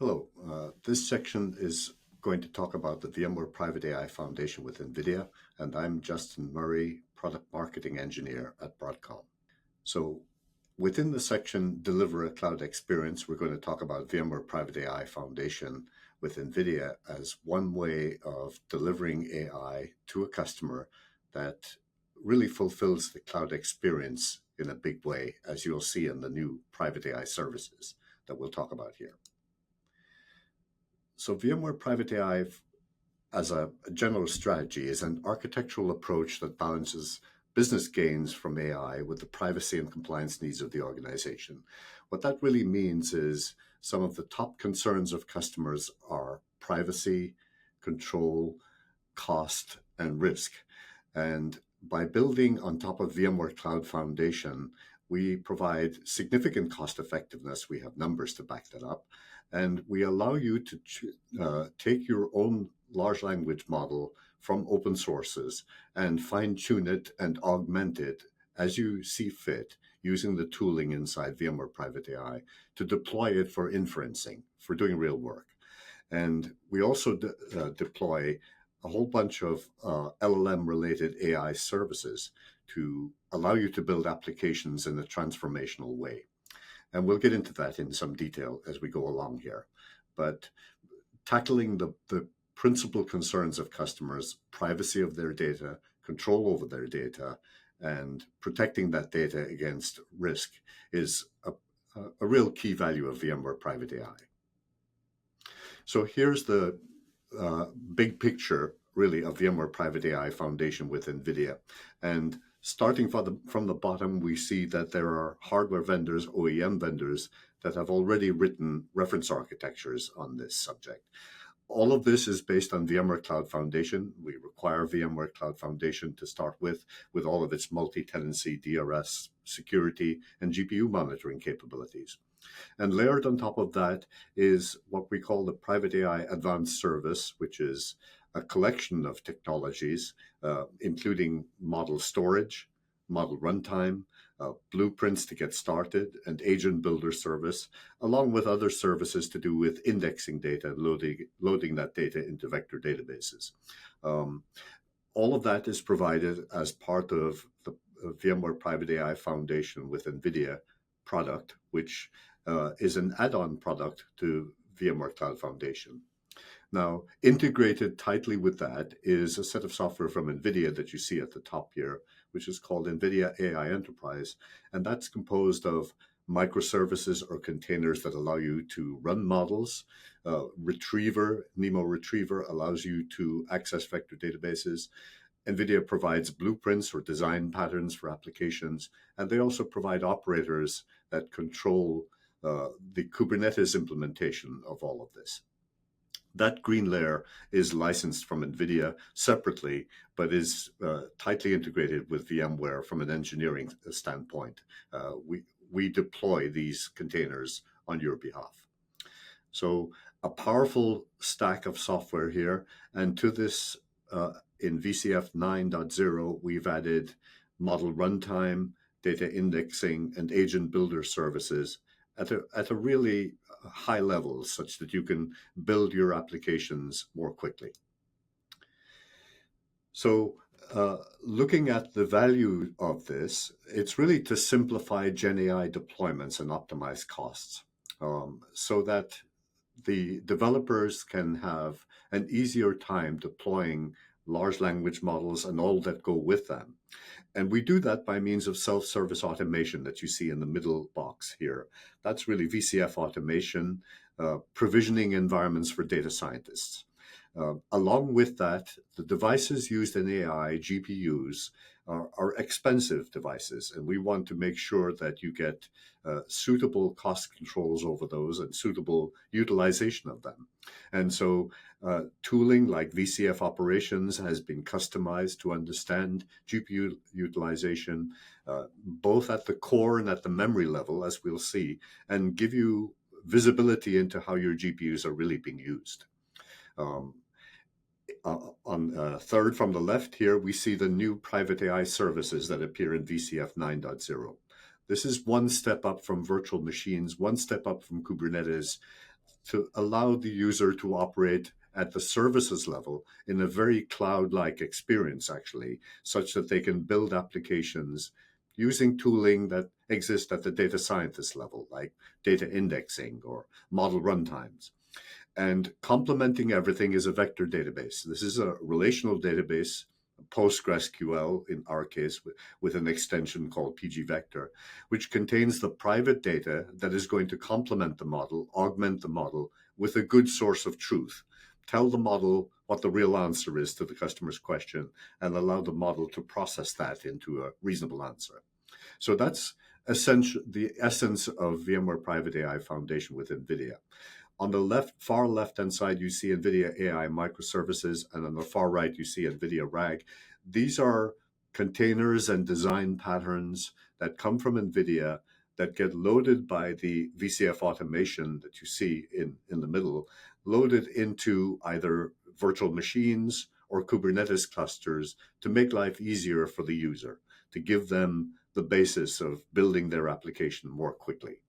Hello, this section is going to talk about the VMware Private AI Foundation with NVIDIA, and I'm Justin Murray, Product Marketing Engineer at Broadcom. So within the section Deliver a Cloud Experience, we're going to talk about VMware Private AI Foundation with NVIDIA as one way of delivering AI to a customer that really fulfills the cloud experience in a big way, as you'll see in the new private AI services that we'll talk about here. So VMware Private AI as a general strategy is an architectural approach that balances business gains from AI with the privacy and compliance needs of the organization. What that really means is some of the top concerns of customers are privacy, control, cost, and risk. And by building on top of VMware Cloud Foundation, we provide significant cost effectiveness. We have numbers to back that up. And we allow you to take your own large language model from open sources and fine tune it and augment it as you see fit using the tooling inside VMware Private AI to deploy it for inferencing, for doing real work. And we also deploy a whole bunch of LLM-related AI services to allow you to build applications in a transformational way. And we'll get into that in some detail as we go along here. But tackling the principal concerns of customers, privacy of their data, control over their data, and protecting that data against risk is a real key value of VMware Private AI. So here's the big picture, really, of VMware Private AI Foundation with NVIDIA. And starting from the bottom, we see that there are hardware vendors, OEM vendors, that have already written reference architectures on this subject. All of this is based on VMware Cloud Foundation. We require VMware Cloud Foundation to start with all of its multi-tenancy, DRS, security, and GPU monitoring capabilities. And layered on top of that is what we call the Private AI Advanced Service, which is a collection of technologies, including model storage, model runtime, blueprints to get started, and agent builder service, along with other services to do with indexing data, loading that data into vector databases. All of that is provided as part of the VMware Private AI Foundation with NVIDIA product, which is an add-on product to VMware Cloud Foundation. Now, integrated tightly with that is a set of software from NVIDIA that you see at the top here, which is called NVIDIA AI Enterprise. And that's composed of microservices or containers that allow you to run models. Retriever, NeMo Retriever, allows you to access vector databases. NVIDIA provides blueprints or design patterns for applications. And they also provide operators that control the Kubernetes implementation of all of this. That green layer is licensed from NVIDIA separately, but is tightly integrated with VMware from an engineering standpoint. We deploy these containers on your behalf. So a powerful stack of software here. And to this, in VCF 9.0, we've added model runtime, data indexing, and agent builder services at a really high level such that you can build your applications more quickly. So looking at the value of this, it's really to simplify GenAI deployments and optimize costs so that the developers can have an easier time deploying large language models and all that go with them. And we do that by means of self-service automation that you see in the middle box here. That's really VCF automation, provisioning environments for data scientists. Along with that, the devices used in AI, GPUs, are expensive devices, and we want to make sure that you get suitable cost controls over those and suitable utilization of them. And so tooling like VCF operations has been customized to understand GPU utilization, both at the core and at the memory level, as we'll see, and give you visibility into how your GPUs are really being used. On third from the left here, we see the new private AI services that appear in VCF 9.0. This is one step up from virtual machines, one step up from Kubernetes, to allow the user to operate at the services level in a very cloud-like experience, actually, such that they can build applications using tooling that exists at the data scientist level, like data indexing or model runtimes. And complementing everything is a vector database. This is a relational database, PostgreSQL in our case, with an extension called pgvector, which contains the private data that is going to complement the model, augment the model with a good source of truth. Tell the model what the real answer is to the customer's question and allow the model to process that into a reasonable answer. So that's the essence of VMware Private AI Foundation with NVIDIA. On the far left-hand side, you see NVIDIA AI microservices, and on the far right, you see NVIDIA RAG. These are containers and design patterns that come from NVIDIA that get loaded by the VCF automation that you see in the middle, loaded into either virtual machines or Kubernetes clusters to make life easier for the user, to give them the basis of building their application more quickly.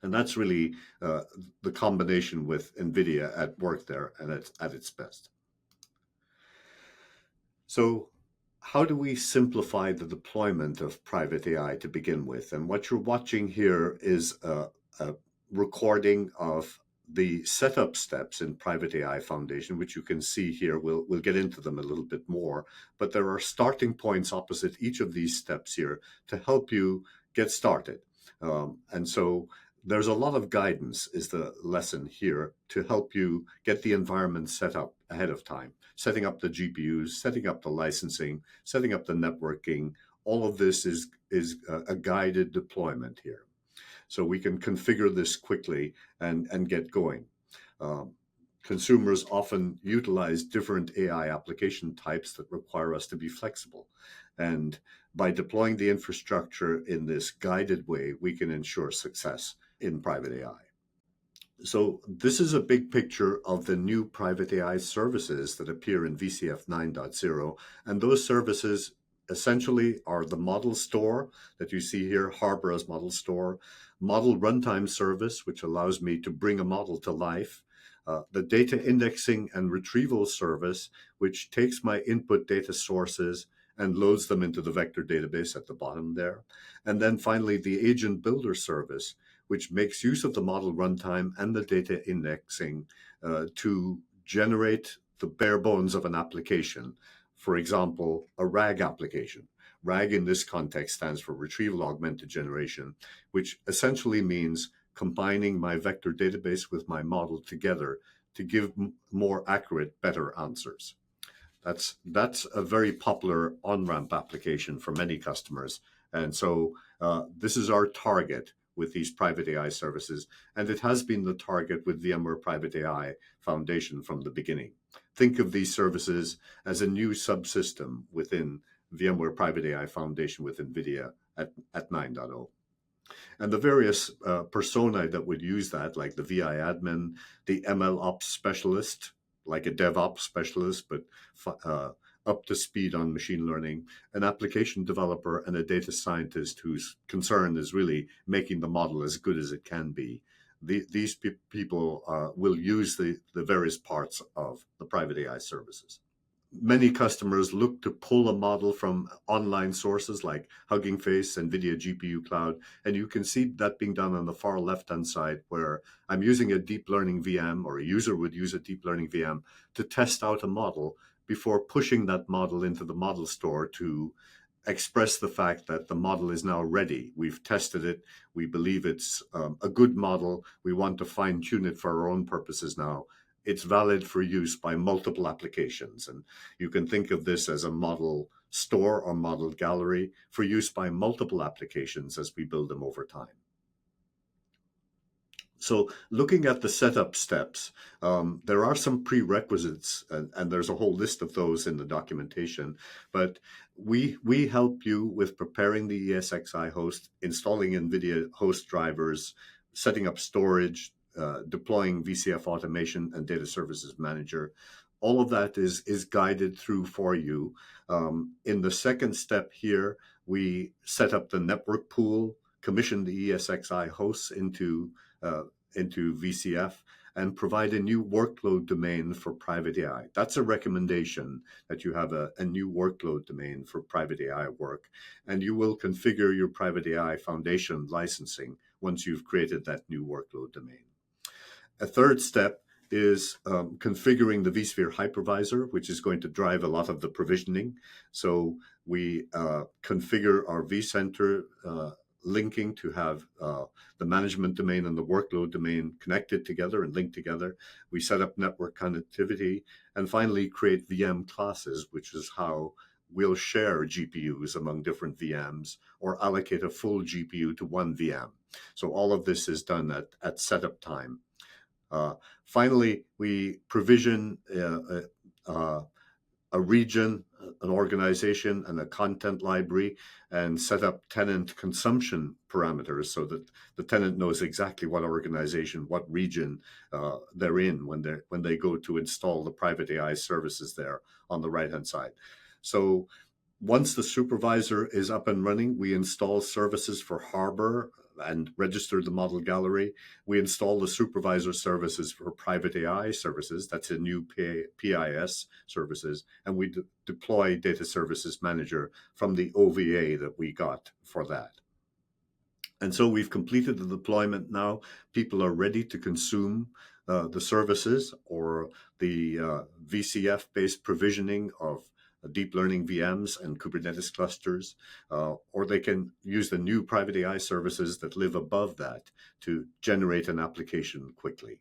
And that's really the combination with NVIDIA at work there and at its best. So how do we simplify the deployment of private AI to begin with? And what you're watching here is a recording of the setup steps in Private AI Foundation, which you can see here. We'll get into them a little bit more, but there are starting points opposite each of these steps here to help you get started. And so there's a lot of guidance is the lesson here to help you get the environment set up ahead of time, setting up the GPUs, setting up the licensing, setting up the networking. All of this is a guided deployment here. So we can configure this quickly and get going. Consumers often utilize different AI application types that require us to be flexible. And by deploying the infrastructure in this guided way, we can ensure success in private AI. So this is a big picture of the new private AI services that appear in VCF 9.0. And those services essentially are the model store that you see here, Harbor as model store, model runtime service, which allows me to bring a model to life, the data indexing and retrieval service, which takes my input data sources and loads them into the vector database at the bottom there. And then finally, the agent builder service, which makes use of the model runtime and the data indexing to generate the bare bones of an application. For example, a RAG application. RAG in this context stands for Retrieval Augmented Generation, which essentially means combining my vector database with my model together to give more accurate, better answers. That's a very popular on-ramp application for many customers. And so this is our target with these private AI services, and it has been the target with VMware Private AI Foundation from the beginning. Think of these services as a new subsystem within VMware Private AI Foundation with NVIDIA at 9.0. And the various personae that would use that, like the VI admin, the ML ops specialist, like a DevOps specialist, but up to speed on machine learning, an application developer, and a data scientist whose concern is really making the model as good as it can be. These people will use the various parts of the private AI services. Many customers look to pull a model from online sources like Hugging Face, NVIDIA GPU Cloud, and you can see that being done on the far left-hand side where I'm using a deep learning VM, or a user would use a deep learning VM to test out a model before pushing that model into the model store to express the fact that the model is now ready. We've tested it. We believe it's a good model. We want to fine-tune it for our own purposes now. It's valid for use by multiple applications. And you can think of this as a model store or model gallery for use by multiple applications as we build them over time. So looking at the setup steps, there are some prerequisites, and there's a whole list of those in the documentation, but we help you with preparing the ESXi host, installing NVIDIA host drivers, setting up storage, deploying VCF automation and data services manager. All of that is guided through for you. In the second step here, we set up the network pool, commission the ESXi hosts into into VCF and provide a new workload domain for private AI. That's a recommendation, that you have a new workload domain for private AI work, and you will configure your private AI foundation licensing once you've created that new workload domain. A third step is configuring the vSphere hypervisor, which is going to drive a lot of the provisioning. So we configure our vCenter linking to have the management domain and the workload domain connected together and linked together. We set up network connectivity, and finally create VM classes, which is how we'll share GPUs among different VMs or allocate a full GPU to one VM. So all of this is done at setup time. Finally, we provision a region, an organization, and a content library, and set up tenant consumption parameters so that the tenant knows exactly what organization, what region they're in when they go to install the private AI services there on the right-hand side. So once the supervisor is up and running, we install services for Harbor and register the model gallery. We install the supervisor services for private AI services. That's a new PIS services. And we deploy Data Services Manager from the OVA that we got for that. And so we've completed the deployment now. People are ready to consume the services or the VCF-based provisioning of deep learning VMs and Kubernetes clusters, or they can use the new private AI services that live above that to generate an application quickly.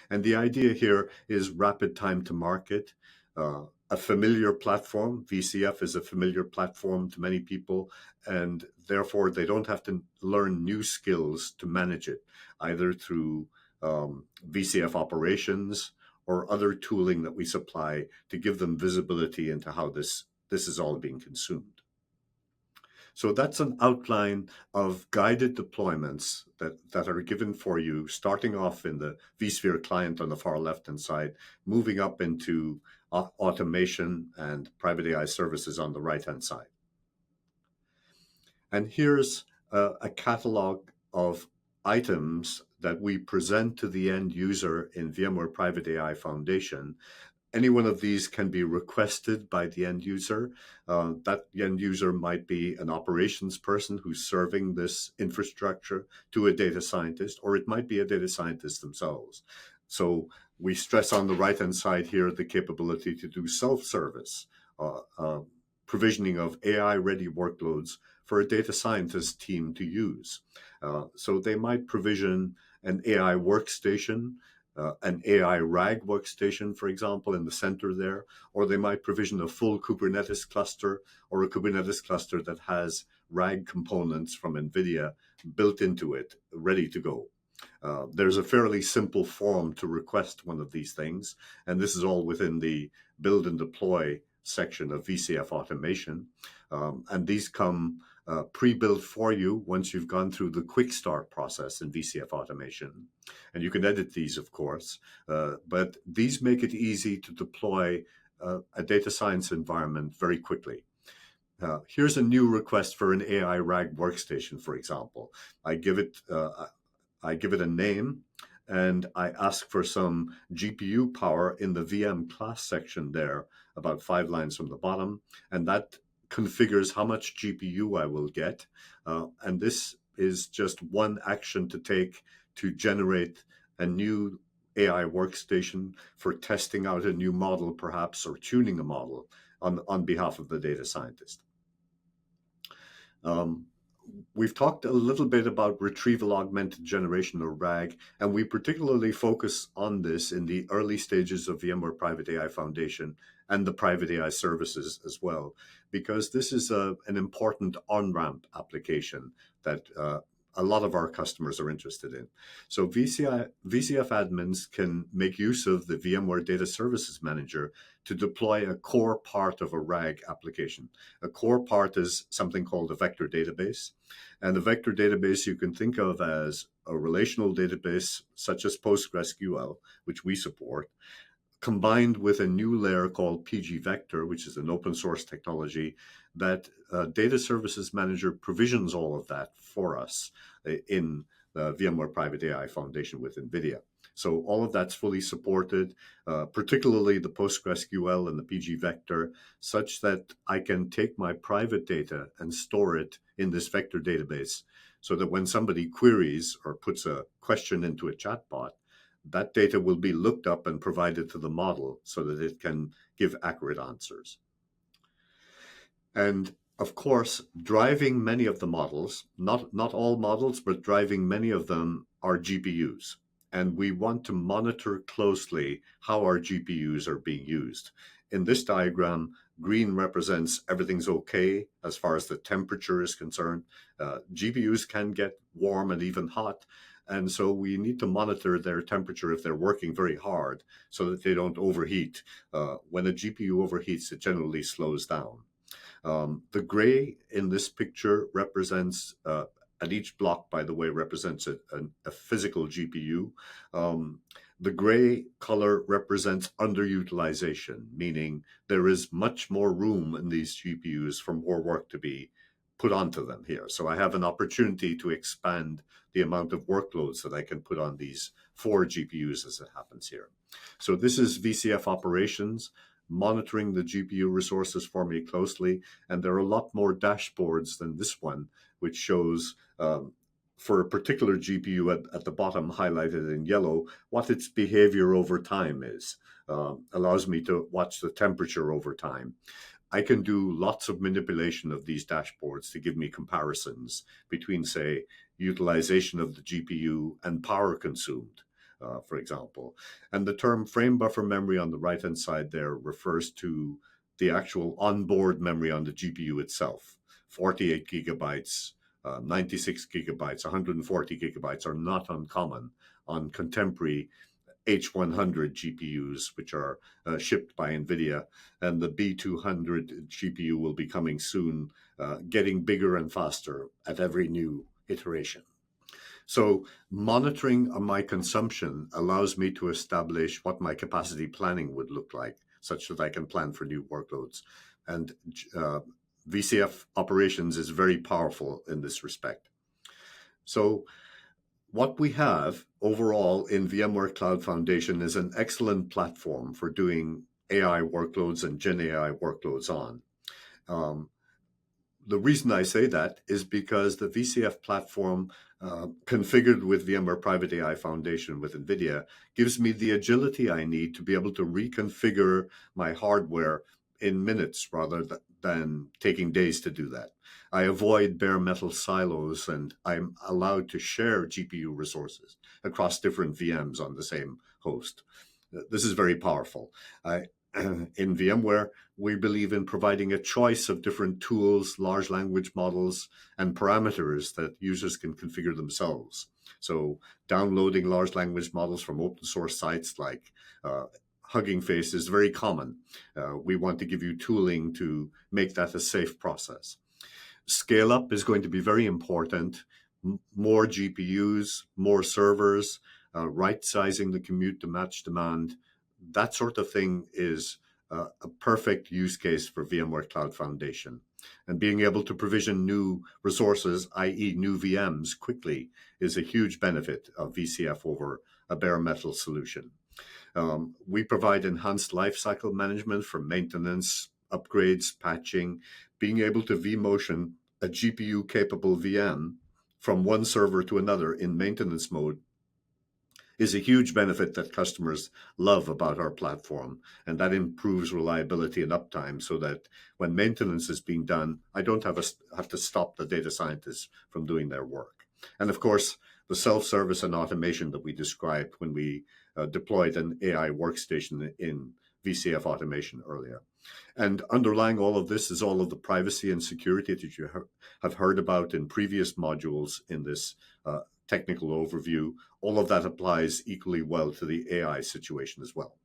And the idea here is rapid time to market, a familiar platform. VCF is a familiar platform to many people, and therefore they don't have to learn new skills to manage it, either through VCF operations or other tooling that we supply to give them visibility into how this is all being consumed. So that's an outline of guided deployments that are given for you, starting off in the vSphere client on the far left-hand side, moving up into automation and private AI services on the right-hand side. And here's a catalog of items that we present to the end user in VMware Private AI Foundation. Any one of these can be requested by the end user. That end user might be an operations person who's serving this infrastructure to a data scientist, or it might be a data scientist themselves. So we stress on the right-hand side here the capability to do self-service, provisioning of AI-ready workloads for a data scientist team to use. So they might provision an AI workstation, an AI RAG workstation, for example, in the center there, or they might provision a full Kubernetes cluster or a Kubernetes cluster that has RAG components from NVIDIA built into it, ready to go. There's a fairly simple form to request one of these things, and this is all within the build and deploy section of VCF automation. And these come pre-built for you once you've gone through the quick start process in VCF automation. And you can edit these, of course, but these make it easy to deploy a data science environment very quickly. Here's a new request for an AI RAG workstation, for example. I give it a name, and I ask for some GPU power in the VM class section there, about 5 lines from the bottom, and that configures how much GPU I will get. And this is just one action to take to generate a new AI workstation for testing out a new model, perhaps, or tuning a model on behalf of the data scientist. We've talked a little bit about retrieval augmented generation, or RAG, and we particularly focus on this in the early stages of VMware Private AI Foundation and the private AI services as well, because this is an important on-ramp application that a lot of our customers are interested in. So VCF admins can make use of the VMware Data Services Manager to deploy a core part of a RAG application. A core part is something called a vector database. And the vector database you can think of as a relational database, such as PostgreSQL, which we support, combined with a new layer called PG Vector, which is an open source technology that Data Services Manager provisions all of that for us in the VMware Private AI Foundation with NVIDIA. So all of that's fully supported, particularly the PostgreSQL and the PG vector, such that I can take my private data and store it in this vector database so that when somebody queries or puts a question into a chatbot, that data will be looked up and provided to the model so that it can give accurate answers. And of course, driving many of the models, not all models, but driving many of them are GPUs. And we want to monitor closely how our GPUs are being used. In this diagram, green represents everything's okay as far as the temperature is concerned. GPUs can get warm and even hot. And so we need to monitor their temperature if they're working very hard so that they don't overheat. When a GPU overheats, it generally slows down. The gray in this picture represents, and each block, by the way, represents a physical GPU. The gray color represents underutilization, meaning there is much more room in these GPUs for more work to be put onto them here. So I have an opportunity to expand the amount of workloads that I can put on these 4 GPUs as it happens here. So this is VCF operations, monitoring the GPU resources for me closely. And there are a lot more dashboards than this one, which shows for a particular GPU at the bottom highlighted in yellow, what its behavior over time is. Allows me to watch the temperature over time. I can do lots of manipulation of these dashboards to give me comparisons between, say, utilization of the GPU and power consumed. For example. And the term frame buffer memory on the right-hand side there refers to the actual onboard memory on the GPU itself. 48 gigabytes, 96 gigabytes, 140 gigabytes are not uncommon on contemporary H100 GPUs, which are shipped by NVIDIA, and the B200 GPU will be coming soon, getting bigger and faster at every new iteration. So monitoring my consumption allows me to establish what my capacity planning would look like, such that I can plan for new workloads. And VCF operations is very powerful in this respect. So what we have overall in VMware Cloud Foundation is an excellent platform for doing AI workloads and Gen AI workloads on. The reason I say that is because the VCF platform configured with VMware Private AI Foundation with NVIDIA gives me the agility I need to be able to reconfigure my hardware in minutes rather than taking days to do that. I avoid bare metal silos, and I'm allowed to share GPU resources across different VMs on the same host. This is very powerful. In VMware, we believe in providing a choice of different tools, large language models, and parameters that users can configure themselves. So downloading large language models from open source sites like Hugging Face is very common. We want to give you tooling to make that a safe process. Scale up is going to be very important. More GPUs, more servers, right sizing the compute to match demand. That sort of thing is a perfect use case for VMware Cloud Foundation. And being able to provision new resources, i.e. new VMs, quickly is a huge benefit of VCF over a bare metal solution. We provide enhanced lifecycle management for maintenance, upgrades, patching, being able to vMotion a GPU-capable VM from one server to another in maintenance mode is a huge benefit that customers love about our platform, and that improves reliability and uptime so that when maintenance is being done, I don't have to stop the data scientists from doing their work. And of course, the self-service and automation that we described when we deployed an AI workstation in VCF automation earlier. And underlying all of this is all of the privacy and security that you have heard about in previous modules in this technical overview. All of that applies equally well to the AI situation as well.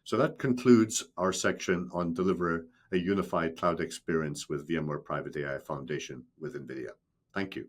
So that concludes our section on deliver a unified cloud experience with VMware Private AI Foundation with NVIDIA. Thank you.